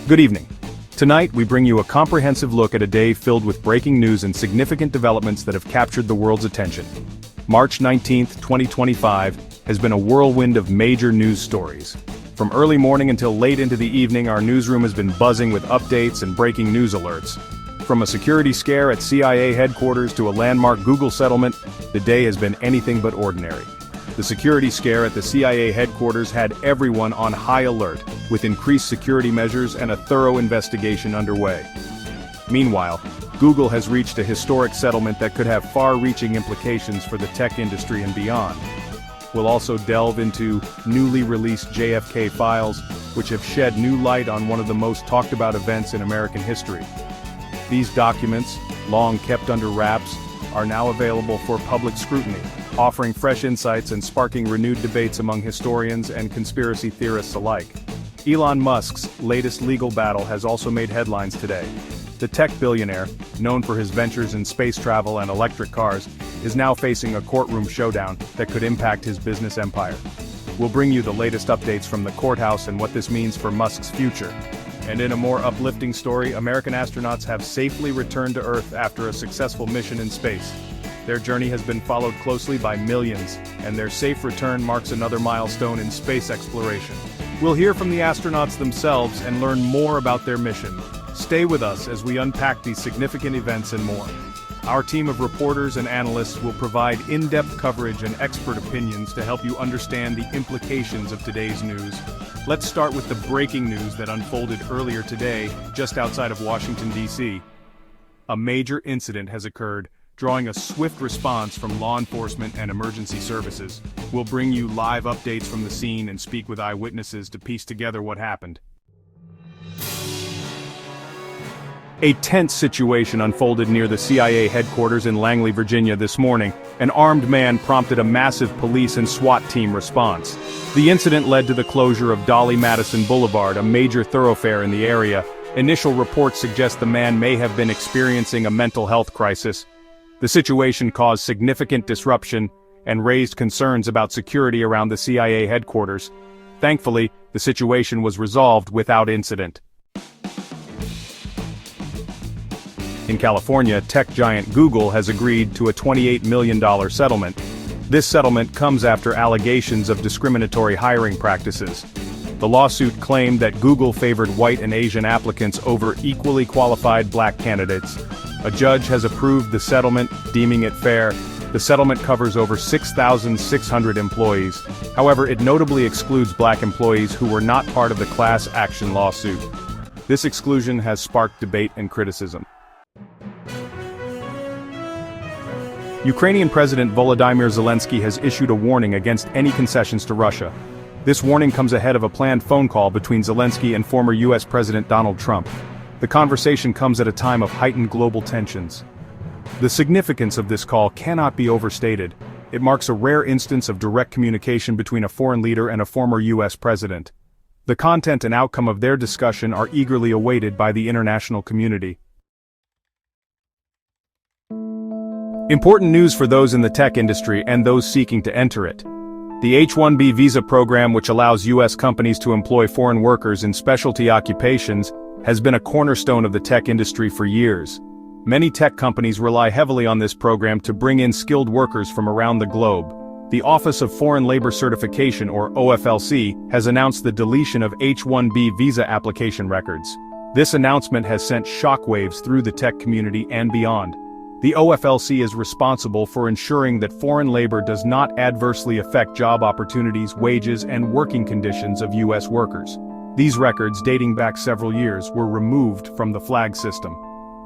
Good evening. Tonight, we bring you a comprehensive look at a day filled with breaking news and significant developments that have captured the world's attention. March 19, 2025, has been a whirlwind of major news stories. From early morning until late into the evening, our newsroom has been buzzing with updates and breaking news alerts. From a security scare at CIA headquarters to a landmark Google settlement, the day has been anything but ordinary. The security scare at the CIA headquarters had everyone on high alert, with increased security measures and a thorough investigation underway. Meanwhile, Google has reached a historic settlement that could have far-reaching implications for the tech industry and beyond. We'll also delve into newly released JFK files, which have shed new light on one of the most talked-about events in American history. These documents, long kept under wraps, are now available for public scrutiny, offering fresh insights and sparking renewed debates among historians and conspiracy theorists alike. Elon Musk's latest legal battle has also made headlines today. The tech billionaire, known for his ventures in space travel and electric cars, is now facing a courtroom showdown that could impact his business empire. We'll bring you the latest updates from the courthouse and what this means for Musk's future. And in a more uplifting story, American astronauts have safely returned to Earth after a successful mission in space. Their journey has been followed closely by millions, and their safe return marks another milestone in space exploration. We'll hear from the astronauts themselves and learn more about their mission. Stay with us as we unpack these significant events and more. Our team of reporters and analysts will provide in-depth coverage and expert opinions to help you understand the implications of today's news. Let's start with the breaking news that unfolded earlier today, just outside of Washington, D.C. A major incident has occurred, drawing a swift response from law enforcement and emergency services. We'll bring you live updates from the scene and speak with eyewitnesses to piece together what happened. A tense situation unfolded near the CIA headquarters in Langley, Virginia this morning. An armed man prompted a massive police and SWAT team response. The incident led to the closure of Dolly Madison Boulevard, a major thoroughfare in the area. Initial reports suggest the man may have been experiencing a mental health crisis. The situation caused significant disruption and raised concerns about security around the CIA headquarters. Thankfully, the situation was resolved without incident. In California, tech giant Google has agreed to a $28 million settlement. This settlement comes after allegations of discriminatory hiring practices. The lawsuit claimed that Google favored white and Asian applicants over equally qualified black candidates. A judge has approved the settlement, deeming it fair. The settlement covers over 6,600 employees. However, it notably excludes black employees who were not part of the class action lawsuit. This exclusion has sparked debate and criticism. Ukrainian President Volodymyr Zelensky has issued a warning against any concessions to Russia. This warning comes ahead of a planned phone call between Zelensky and former U.S. President Donald Trump. The conversation comes at a time of heightened global tensions. The significance of this call cannot be overstated. It marks a rare instance of direct communication between a foreign leader and a former U.S. president. The content and outcome of their discussion are eagerly awaited by the international community. Important news for those in the tech industry and those seeking to enter it. The H-1B visa program, which allows U.S. companies to employ foreign workers in specialty occupations, has been a cornerstone of the tech industry for years. Many tech companies rely heavily on this program to bring in skilled workers from around the globe. The Office of Foreign Labor Certification, or OFLC, has announced the deletion of H-1B visa application records. This announcement has sent shockwaves through the tech community and beyond. The OFLC is responsible for ensuring that foreign labor does not adversely affect job opportunities, wages, and working conditions of U.S. workers. These records, dating back several years, were removed from the FLAG system.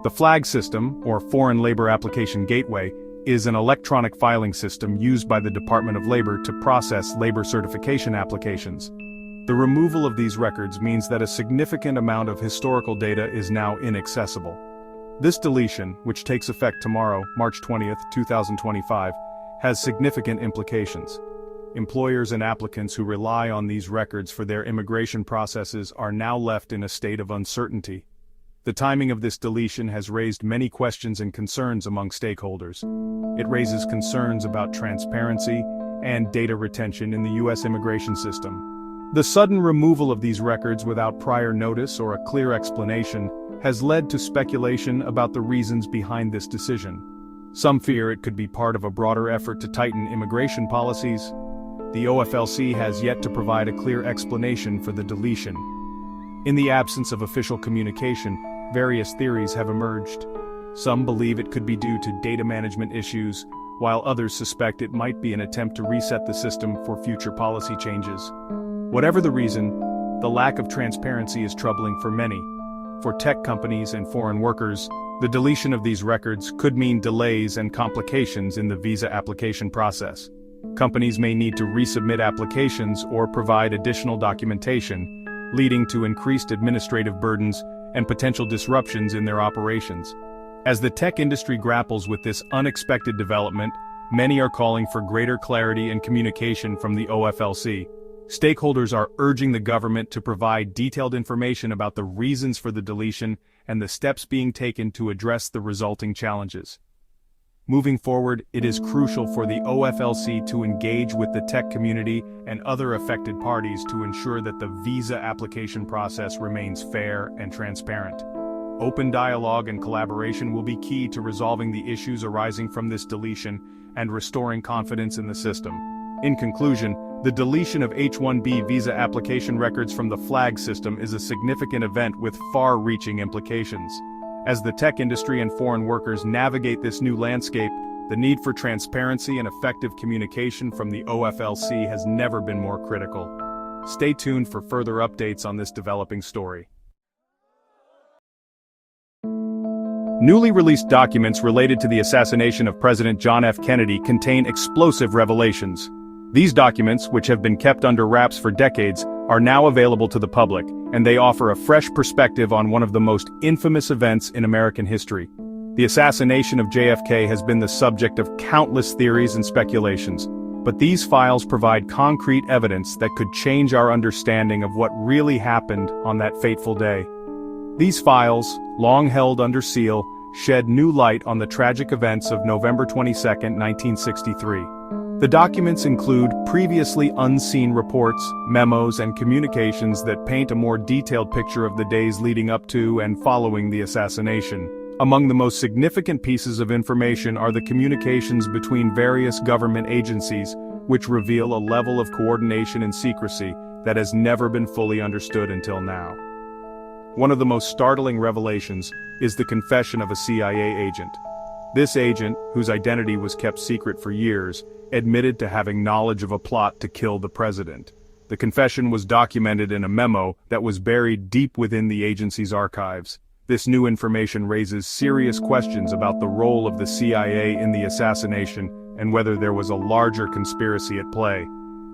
The FLAG system, or Foreign Labor Application Gateway, is an electronic filing system used by the Department of Labor to process labor certification applications. The removal of these records means that a significant amount of historical data is now inaccessible. This deletion, which takes effect tomorrow, March 20, 2025, has significant implications. Employers and applicants who rely on these records for their immigration processes are now left in a state of uncertainty. The timing of this deletion has raised many questions and concerns among stakeholders. It raises concerns about transparency and data retention in the U.S. immigration system. The sudden removal of these records without prior notice or a clear explanation has led to speculation about the reasons behind this decision. Some fear it could be part of a broader effort to tighten immigration policies. The OFLC has yet to provide a clear explanation for the deletion. In the absence of official communication, various theories have emerged. Some believe it could be due to data management issues, while others suspect it might be an attempt to reset the system for future policy changes. Whatever the reason, the lack of transparency is troubling for many. For tech companies and foreign workers, the deletion of these records could mean delays and complications in the visa application process. Companies may need to resubmit applications or provide additional documentation, leading to increased administrative burdens and potential disruptions in their operations. As the tech industry grapples with this unexpected development, many are calling for greater clarity and communication from the OFLC. Stakeholders are urging the government to provide detailed information about the reasons for the deletion and the steps being taken to address the resulting challenges. Moving forward, it is crucial for the OFLC to engage with the tech community and other affected parties to ensure that the visa application process remains fair and transparent. Open dialogue and collaboration will be key to resolving the issues arising from this deletion and restoring confidence in the system. In conclusion, the deletion of H-1B visa application records from the FLAG system is a significant event with far-reaching implications. As the tech industry and foreign workers navigate this new landscape, the need for transparency and effective communication from the OFLC has never been more critical. Stay tuned for further updates on this developing story. Newly released documents related to the assassination of President John F. Kennedy contain explosive revelations. These documents, which have been kept under wraps for decades, are now available to the public, and they offer a fresh perspective on one of the most infamous events in American history. The assassination of JFK has been the subject of countless theories and speculations, but these files provide concrete evidence that could change our understanding of what really happened on that fateful day. These files, long held under seal, shed new light on the tragic events of November 22, 1963. The documents include previously unseen reports, memos, and communications that paint a more detailed picture of the days leading up to and following the assassination. Among the most significant pieces of information are the communications between various government agencies, which reveal a level of coordination and secrecy that has never been fully understood until now. One of the most startling revelations is the confession of a CIA agent. This agent, whose identity was kept secret for years, admitted to having knowledge of a plot to kill the president. The confession was documented in a memo that was buried deep within the agency's archives. This new information raises serious questions about the role of the CIA in the assassination and whether there was a larger conspiracy at play.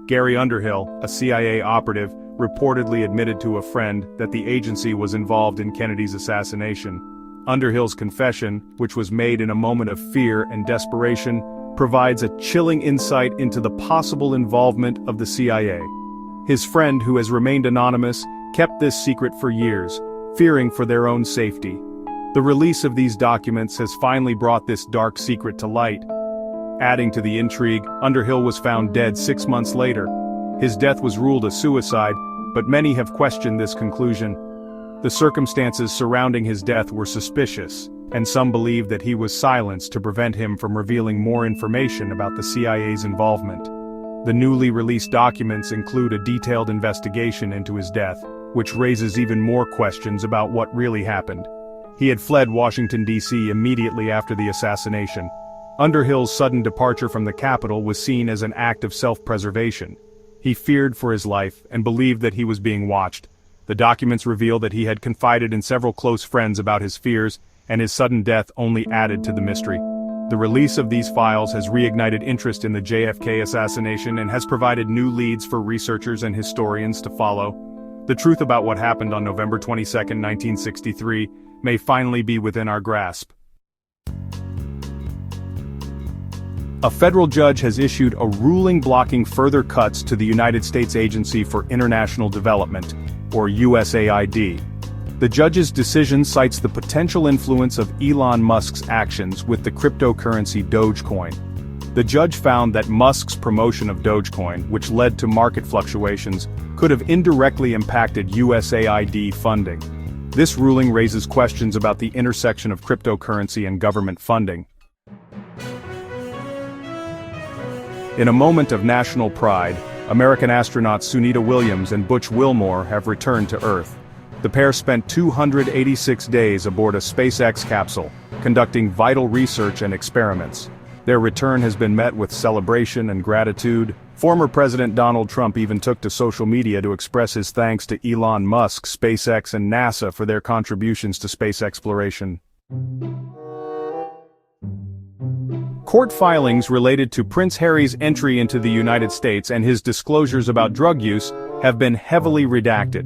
Gary Underhill, a CIA operative, reportedly admitted to a friend that the agency was involved in Kennedy's assassination. Underhill's confession, which was made in a moment of fear and desperation, provides a chilling insight into the possible involvement of the CIA. His friend, who has remained anonymous, kept this secret for years, fearing for their own safety. The release of these documents has finally brought this dark secret to light. Adding to the intrigue, Underhill was found dead 6 months later. His death was ruled a suicide, but many have questioned this conclusion. The circumstances surrounding his death were suspicious, and some believe that he was silenced to prevent him from revealing more information about the CIA's involvement. The newly released documents include a detailed investigation into his death, which raises even more questions about what really happened. He had fled Washington, D.C. immediately after the assassination. Underhill's sudden departure from the capital was seen as an act of self-preservation. He feared for his life and believed that he was being watched. The documents reveal that he had confided in several close friends about his fears, and his sudden death only added to the mystery. The release of these files has reignited interest in the JFK assassination and has provided new leads for researchers and historians to follow. The truth about what happened on November 22, 1963, may finally be within our grasp. A federal judge has issued a ruling blocking further cuts to the United States Agency for International Development, or USAID. The judge's decision cites the potential influence of Elon Musk's actions with the cryptocurrency Dogecoin. The judge found that Musk's promotion of Dogecoin, which led to market fluctuations, could have indirectly impacted USAID funding. This ruling raises questions about the intersection of cryptocurrency and government funding. In a moment of national pride, American astronauts Sunita Williams and Butch Wilmore have returned to Earth. The pair spent 286 days aboard a SpaceX capsule, conducting vital research and experiments. Their return has been met with celebration and gratitude. Former President Donald Trump even took to social media to express his thanks to Elon Musk, SpaceX, and NASA for their contributions to space exploration. Court filings related to Prince Harry's entry into the United States and his disclosures about drug use have been heavily redacted.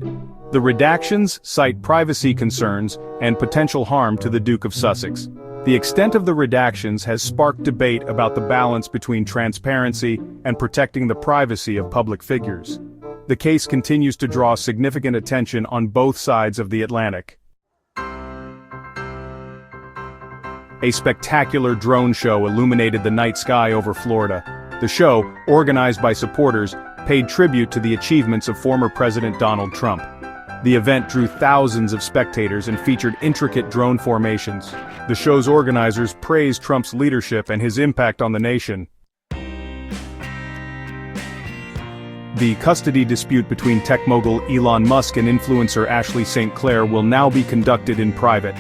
The redactions cite privacy concerns and potential harm to the Duke of Sussex. The extent of the redactions has sparked debate about the balance between transparency and protecting the privacy of public figures. The case continues to draw significant attention on both sides of the Atlantic. A spectacular drone show illuminated the night sky over Florida. The show, organized by supporters, paid tribute to the achievements of former President Donald Trump. The event drew thousands of spectators and featured intricate drone formations. The show's organizers praised Trump's leadership and his impact on the nation. The custody dispute between tech mogul Elon Musk and influencer Ashley St. Clair will now be conducted in private.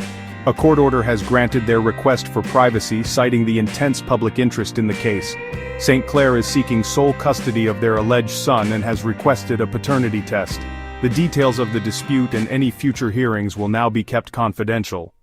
A court order has granted their request for privacy, citing the intense public interest in the case. St. Clair is seeking sole custody of their alleged son and has requested a paternity test. The details of the dispute and any future hearings will now be kept confidential.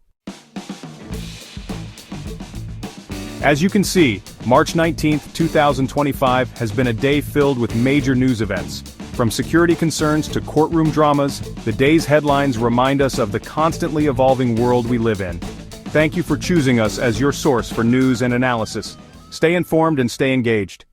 As you can see, March 19, 2025 has been a day filled with major news events. From security concerns to courtroom dramas, the day's headlines remind us of the constantly evolving world we live in. Thank you for choosing us as your source for news and analysis. Stay informed and stay engaged.